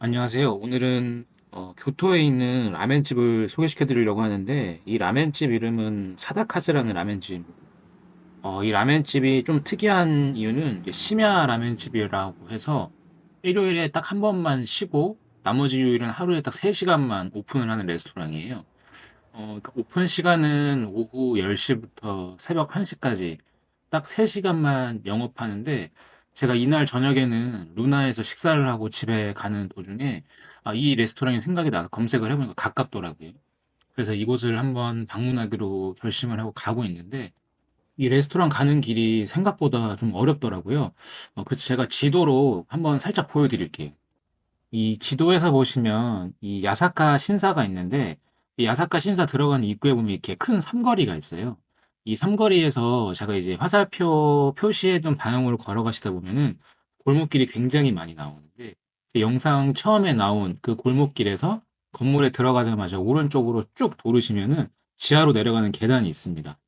안녕하세요. 오늘은 교토에 있는 라멘집을 소개시켜 드리려고 하는데, 이 라멘집 이름은 사다카즈라는 라멘집입니다. 이 라멘집이 좀 특이한 이유는 이제 심야 라멘집이라고 해서 일요일에 딱 한 번만 쉬고 나머지 요일은 하루에 딱 3시간만 오픈을 하는 레스토랑이에요. 그러니까 오픈 시간은 오후 10시부터 새벽 1시까지 딱 3시간만 영업하는데, 제가 이날 저녁에는 루나에서 식사를 하고 집에 가는 도중에 이 레스토랑이 생각이 나서 검색을 해보니까 가깝더라고요. 그래서 이곳을 한번 방문하기로 결심을 하고 가고 있는데, 이 레스토랑 가는 길이 생각보다 좀 어렵더라고요. 그래서 제가 지도로 한번 살짝 보여드릴게요. 이 지도에서 보시면 이 야사카 신사가 있는데, 이 야사카 신사 들어가는 입구에 보면 이렇게 큰 삼거리가 있어요. 이 삼거리에서 제가 이제 화살표 표시해둔 방향으로 걸어가시다 보면은 골목길이 굉장히 많이 나오는데, 그 영상 처음에 나온 그 골목길에서 건물에 들어가자마자 오른쪽으로 쭉 도르시면은 지하로 내려가는 계단이 있습니다.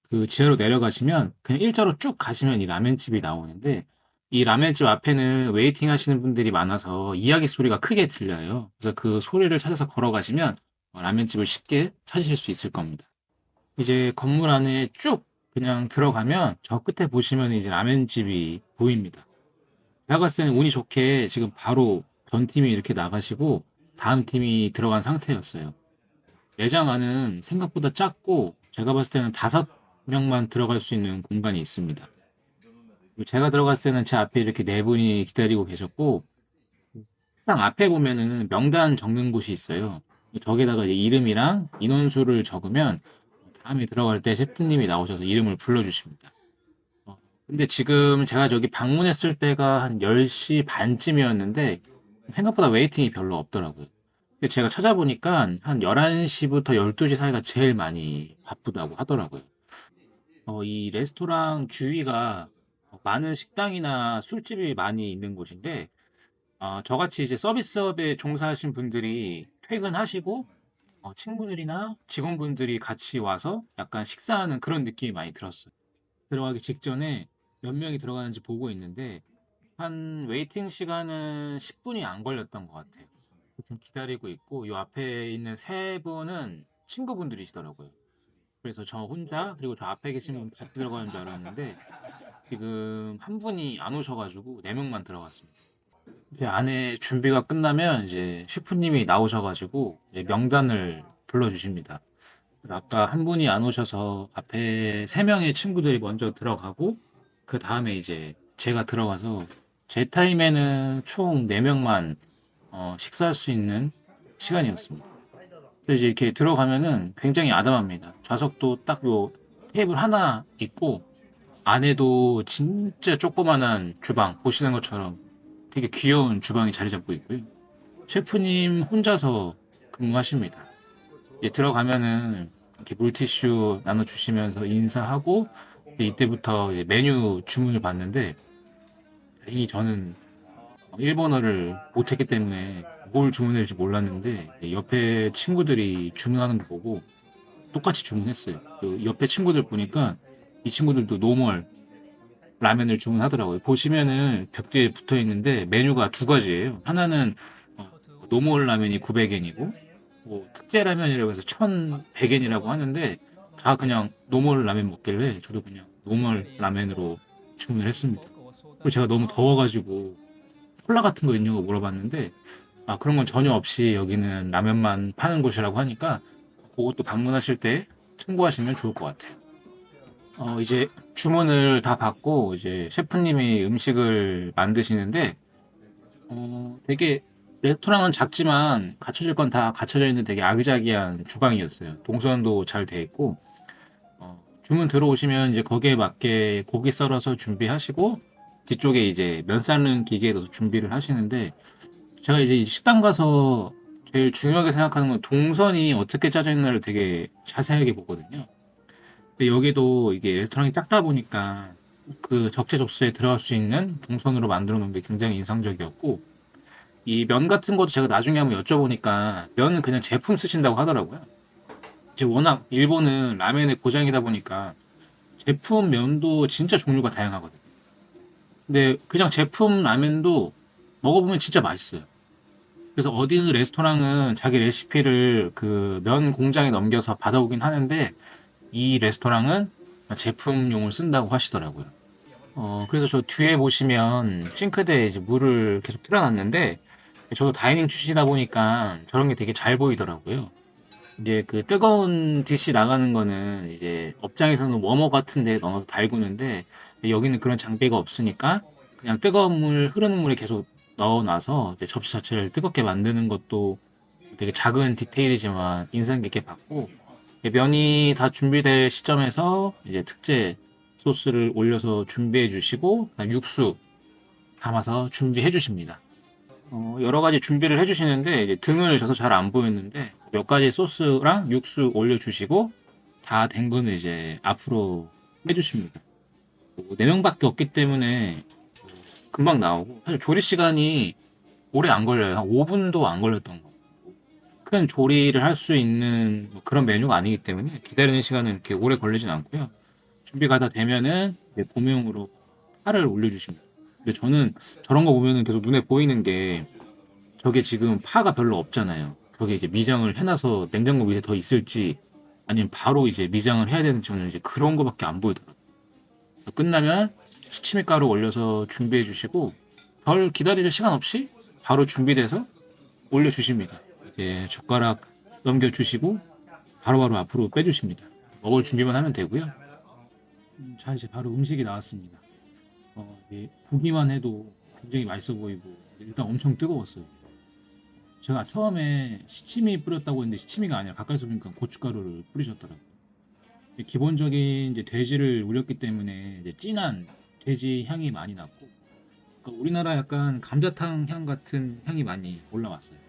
그 지하로 내려가시면 그냥 일자로 쭉 가시면 이 라멘집이 나오는데, 이 라멘집 앞에는 웨이팅 하시는 분들이 많아서 이야기 소리가 크게 들려요. 그래서 그 소리를 찾아서 걸어가시면 라멘집을 쉽게 찾으실 수 있을 겁니다. 이제 건물 안에 쭉 그냥 들어가면 저 끝에 보시면 이제 라멘집이 보입니다. 제가 봤을 때는 운이 좋게 지금 바로 전 팀이 이렇게 나가시고 다음 팀이 들어간 상태였어요. 매장 안은 생각보다 작고 제가 봤을 때는 5명만 들어갈 수 있는 공간이 있습니다. 그리고 제가 들어갔을 때는 제 앞에 이렇게 네 분이 기다리고 계셨고, 딱 앞에 보면은 명단 적는 곳이 있어요. 저기다가 이제 이름이랑 인원수를 적으면 다음에 들어갈 때 셰프님이 나오셔서 이름을 불러주십니다. 어, 근데 지금 제가 저기 방문했을 때가 한 10시 반쯤이었는데 생각보다 웨이팅이 별로 없더라고요. 근데 제가 찾아보니까 한 11시부터 12시 사이가 제일 많이 바쁘다고 하더라고요. 이 레스토랑 주위가 많은 식당이나 술집이 많이 있는 곳인데, 저같이 이제 서비스업에 종사하신 분들이 퇴근하시고, 친구들이나 직원분들이 같이 와서 약간 식사하는 그런 느낌이 많이 들었어요. 들어가기 직전에 몇 명이 들어가는지 보고 있는데, 한 웨이팅 시간은 10분이 안 걸렸던 것 같아요. 좀 기다리고 있고, 요 앞에 있는 세 분은 친구분들이시더라고요. 그래서 저 혼자, 그리고 저 앞에 계신 분 같이 들어가는 줄 알았는데, 지금 한 분이 안 오셔가지고 4명만 들어갔습니다. 이제 안에 준비가 끝나면 이제 셰프님이 나오셔가지고 이제 명단을 불러주십니다. 아까 한 분이 안 오셔서 앞에 3명의 친구들이 먼저 들어가고, 그 다음에 이제 제가 들어가서 제 타임에는 총 4명만 식사할 수 있는 시간이었습니다. 그래서 이제 이렇게 들어가면은 굉장히 아담합니다. 좌석도 딱 요 테이블 하나 있고, 안에도 진짜 조그만한 주방, 보시는 것처럼 되게 귀여운 주방이 자리 잡고 있고요. 셰프님 혼자서 근무하십니다. 이제 들어가면은 이렇게 물티슈 나눠주시면서 인사하고, 이제 이때부터 이제 메뉴 주문을 받는데, 다행히 저는 일본어를 못했기 때문에 뭘 주문할지 몰랐는데, 옆에 친구들이 주문하는 거 보고 똑같이 주문했어요. 그 옆에 친구들 보니까 이 친구들도 노멀 라면을 주문하더라고요. 보시면은 벽 뒤에 붙어 있는데 메뉴가 두 가지예요. 하나는 노멀 라면이 900엔이고, 뭐 특제 라면이라고 해서 1100엔이라고 하는데, 다 그냥 노멀 라면 먹길래 저도 그냥 노멀 라면으로 주문을 했습니다. 그리고 제가 너무 더워가지고 콜라 같은 거 있냐고 물어봤는데, 그런 건 전혀 없이 여기는 라면만 파는 곳이라고 하니까 그것도 방문하실 때 참고하시면 좋을 것 같아요. 이제 주문을 다 받고 이제 셰프님이 음식을 만드시는데, 되게 레스토랑은 작지만 갖춰질 건 다 갖춰져 있는 되게 아기자기한 주방이었어요. 동선도 잘 돼 있고, 주문 들어오시면 이제 거기에 맞게 고기 썰어서 준비하시고, 뒤쪽에 이제 면 삶는 기계에 넣어서 준비를 하시는데, 제가 이제 이 식당 가서 제일 중요하게 생각하는 건 동선이 어떻게 짜져 있나를 되게 자세하게 보거든요. 근데 여기도 이게 레스토랑이 작다 보니까 그 적재적소에 들어갈 수 있는 동선으로 만들어 놓은 게 굉장히 인상적이었고, 이 면 같은 것도 제가 나중에 한번 여쭤보니까 면은 그냥 제품 쓰신다고 하더라고요. 이제 워낙 일본은 라멘의 고장이다 보니까 제품 면도 진짜 종류가 다양하거든요. 근데 그냥 제품 라면도 먹어보면 진짜 맛있어요. 그래서 어디 레스토랑은 자기 레시피를 그 면 공장에 넘겨서 받아오긴 하는데 이 레스토랑은 제품용을 쓴다고 하시더라고요. 그래서 저 뒤에 보시면 싱크대에 이제 물을 계속 틀어놨는데 저도 다이닝 출신이다 보니까 저런 게 되게 잘 보이더라고요. 이제 그 뜨거운 디시 나가는 거는 이제 업장에서는 워머 같은 데 넣어서 달구는데 여기는 그런 장비가 없으니까 그냥 뜨거운 물, 흐르는 물에 계속 넣어놔서 이제 접시 자체를 뜨겁게 만드는 것도 되게 작은 디테일이지만 인상 깊게 봤고 면이 다 준비될 시점에서 이제 특제 소스를 올려서 준비해 주시고 그다음 육수 담아서 준비해 주십니다. 여러 가지 준비를 해 주시는데 이제 등을 져서 잘 안 보였는데 몇 가지 소스랑 육수 올려 주시고 다 된 거는 이제 앞으로 해 주십니다. 4명밖에 없기 때문에 금방 나오고 사실 조리 시간이 오래 안 걸려요. 한 5분도 안 걸렸던 거. 큰 조리를 할 수 있는 뭐 그런 메뉴가 아니기 때문에 기다리는 시간은 이렇게 오래 걸리진 않고요. 준비가 다 되면은 이제 고명으로 파를 올려주십니다. 근데 저는 저런 거 보면은 계속 눈에 보이는 게 저게 지금 파가 별로 없잖아요. 저게 이제 미장을 해놔서 냉장고 위에 더 있을지 아니면 바로 이제 미장을 해야 되는지 저는 이제 그런 거밖에 안 보이더라고요. 끝나면 시치미 가루 올려서 준비해 주시고 별 기다릴 시간 없이 바로 준비돼서 올려주십니다. 이제 젓가락 넘겨주시고 바로바로 앞으로 빼주십니다. 먹을 준비만 하면 되고요. 자, 이제 바로 음식이 나왔습니다. 보기만 해도 굉장히 맛있어 보이고 일단 엄청 뜨거웠어요. 제가 처음에 시치미 뿌렸다고 했는데 시치미가 아니라 가까이서 보니까 고춧가루를 뿌리셨더라고요. 기본적인 이제 돼지를 우렸기 때문에 이제 진한 돼지 향이 많이 났고 그러니까 우리나라 약간 감자탕 향 같은 향이 많이 올라왔어요.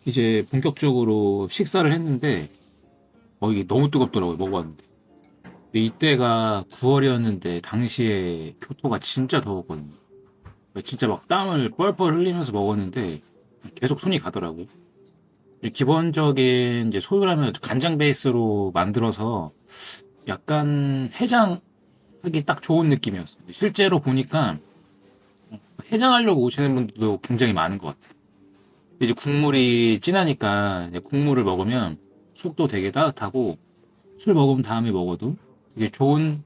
이제 본격적으로 식사를 했는데 이게 너무 뜨겁더라고요. 먹어봤는데. 근데 이때가 9월이었는데 당시에 교토가 진짜 더웠거든요. 진짜 막 땀을 뻘뻘 흘리면서 먹었는데 계속 손이 가더라고요. 기본적인 이제 소유라면 간장 베이스로 만들어서 약간 해장하기 딱 좋은 느낌이었어요. 실제로 보니까 해장하려고 오시는 분들도 굉장히 많은 것 같아요. 이제 국물이 진하니까 이제 국물을 먹으면 속도 되게 따뜻하고 술 먹은 다음에 먹어도 되게 좋은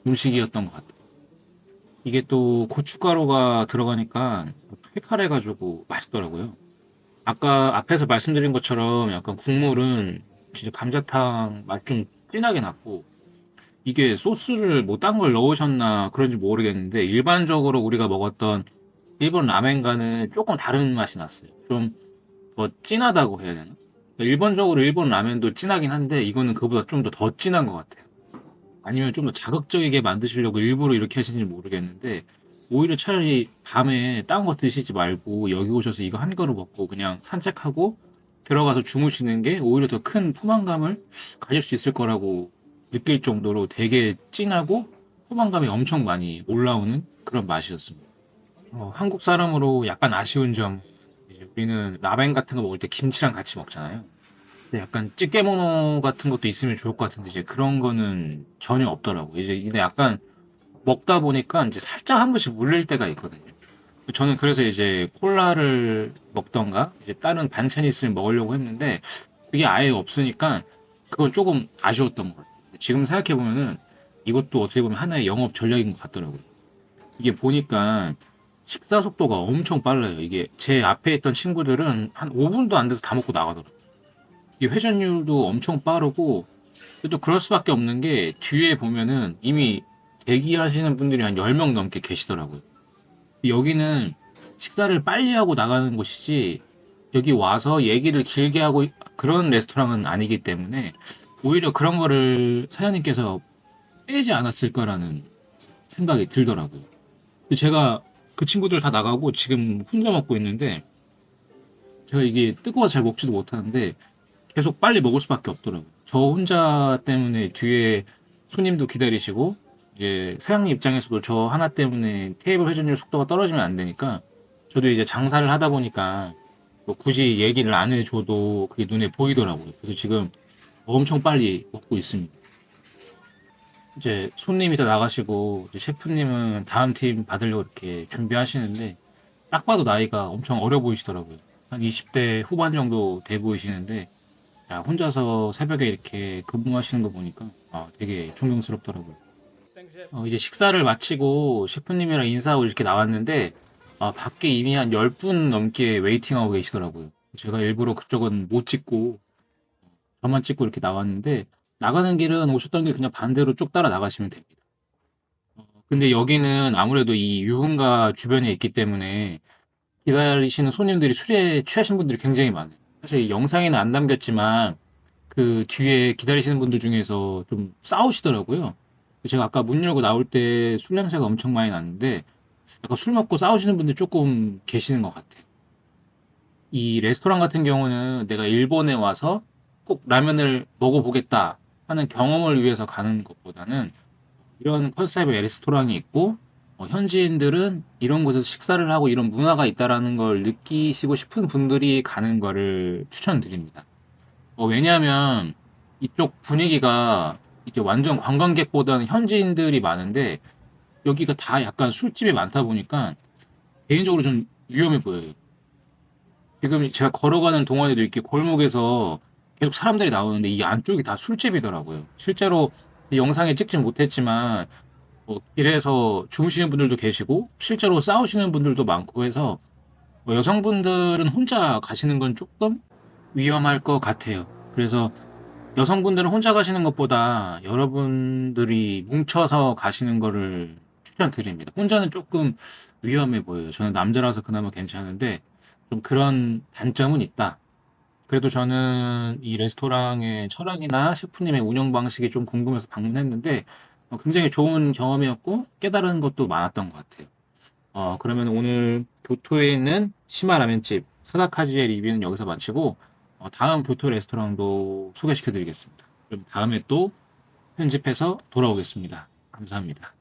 음식이었던 것 같아요. 이게 또 고춧가루가 들어가니까 칼칼해가지고 맛있더라고요. 아까 앞에서 말씀드린 것처럼 약간 국물은 진짜 감자탕 맛 좀 진하게 났고 이게 소스를 뭐 딴 걸 넣으셨나 그런지 모르겠는데 일반적으로 우리가 먹었던 일본 라멘과는 조금 다른 맛이 났어요. 좀 더 진하다고 해야 되나? 일본적으로 일본 라면도 진하긴 한데 이거는 그보다 좀 더 진한 것 같아요. 아니면 좀 더 자극적이게 만드시려고 일부러 이렇게 하시는지 모르겠는데 오히려 차라리 밤에 딴 거 드시지 말고 여기 오셔서 이거 한 그릇 먹고 그냥 산책하고 들어가서 주무시는 게 오히려 더 큰 포만감을 가질 수 있을 거라고 느낄 정도로 되게 진하고 포만감이 엄청 많이 올라오는 그런 맛이었습니다. 한국 사람으로 약간 아쉬운 점, 이제 우리는 라멘 같은 거 먹을 때 김치랑 같이 먹잖아요. 근데 약간 찌개모노 같은 것도 있으면 좋을 것 같은데 이제 그런 거는 전혀 없더라고. 이제 근데 약간 먹다 보니까 이제 살짝 한 번씩 물릴 때가 있거든요. 저는 그래서 이제 콜라를 먹던가 이제 다른 반찬이 있으면 먹으려고 했는데 그게 아예 없으니까 그건 조금 아쉬웠던 것 같아요. 지금 생각해 보면은 이것도 어떻게 보면 하나의 영업 전략인 것 같더라고요. 이게 보니까 식사 속도가 엄청 빨라요. 이게 제 앞에 있던 친구들은 한 5분도 안 돼서 다 먹고 나가더라고요. 이 회전율도 엄청 빠르고 또 그럴 수밖에 없는 게 뒤에 보면은 이미 대기하시는 분들이 한 10명 넘게 계시더라고요. 여기는 식사를 빨리 하고 나가는 곳이지 여기 와서 얘기를 길게 하고 그런 레스토랑은 아니기 때문에 오히려 그런 거를 사장님께서 빼지 않았을까라는 생각이 들더라고요. 제가 그 친구들 다 나가고 지금 혼자 먹고 있는데 제가 이게 뜨거워서 잘 먹지도 못하는데 계속 빨리 먹을 수밖에 없더라고요. 저 혼자 때문에 뒤에 손님도 기다리시고 이제 사장님 입장에서도 저 하나 때문에 테이블 회전율 속도가 떨어지면 안 되니까 저도 이제 장사를 하다 보니까 뭐 굳이 얘기를 안 해줘도 그게 눈에 보이더라고요. 그래서 지금 엄청 빨리 먹고 있습니다. 이제 손님이 다 나가시고 이제 셰프님은 다음 팀 받으려고 이렇게 준비하시는데 딱 봐도 나이가 엄청 어려 보이시더라고요. 한 20대 후반 정도 돼 보이시는데, 야, 혼자서 새벽에 이렇게 근무하시는 거 보니까 되게 존경스럽더라고요. 이제 식사를 마치고 셰프님이랑 인사하고 이렇게 나왔는데, 밖에 이미 한 10분 넘게 웨이팅하고 계시더라고요. 제가 일부러 그쪽은 못 찍고, 저만 찍고 이렇게 나왔는데, 나가는 길은 오셨던 길 그냥 반대로 쭉 따라 나가시면 됩니다. 근데 여기는 아무래도 이 유흥가 주변에 있기 때문에 기다리시는 손님들이 술에 취하신 분들이 굉장히 많아요. 사실 이 영상에는 안 담겼지만, 그 뒤에 기다리시는 분들 중에서 좀 싸우시더라고요. 제가 아까 문 열고 나올 때 술 냄새가 엄청 많이 났는데, 약간 술 먹고 싸우시는 분들 조금 계시는 것 같아요. 이 레스토랑 같은 경우는 내가 일본에 와서 꼭 라면을 먹어보겠다 하는 경험을 위해서 가는 것보다는 이런 컨셉의 레스토랑이 있고, 현지인들은 이런 곳에서 식사를 하고 이런 문화가 있다라는 걸 느끼시고 싶은 분들이 가는 거를 추천드립니다. 왜냐하면 이쪽 분위기가 이게 완전 관광객보다는 현지인들이 많은데, 여기가 다 약간 술집이 많다 보니까 개인적으로 좀 위험해 보여요. 지금 제가 걸어가는 동안에도 이렇게 골목에서 계속 사람들이 나오는데 이 안쪽이 다 술집이더라고요. 실제로 이 영상에 찍진 못했지만 길에서 주무시는 분들도 계시고 실제로 싸우시는 분들도 많고 해서 여성분들은 혼자 가시는 건 조금 위험할 것 같아요. 그래서 여성분들은 혼자 가시는 것보다 여러분들이 뭉쳐서 가시는 거를 추천드립니다. 혼자는 조금 위험해 보여요. 저는 남자라서 그나마 괜찮은데 좀 그런 단점은 있다. 그래도 저는 이 레스토랑의 철학이나 셰프님의 운영 방식이 좀 궁금해서 방문했는데 굉장히 좋은 경험이었고 깨달은 것도 많았던 것 같아요. 그러면 오늘 교토에 있는 시마 라멘집 사다카지의 리뷰는 여기서 마치고 다음 교토 레스토랑도 소개시켜 드리겠습니다. 그럼 다음에 또 편집해서 돌아오겠습니다. 감사합니다.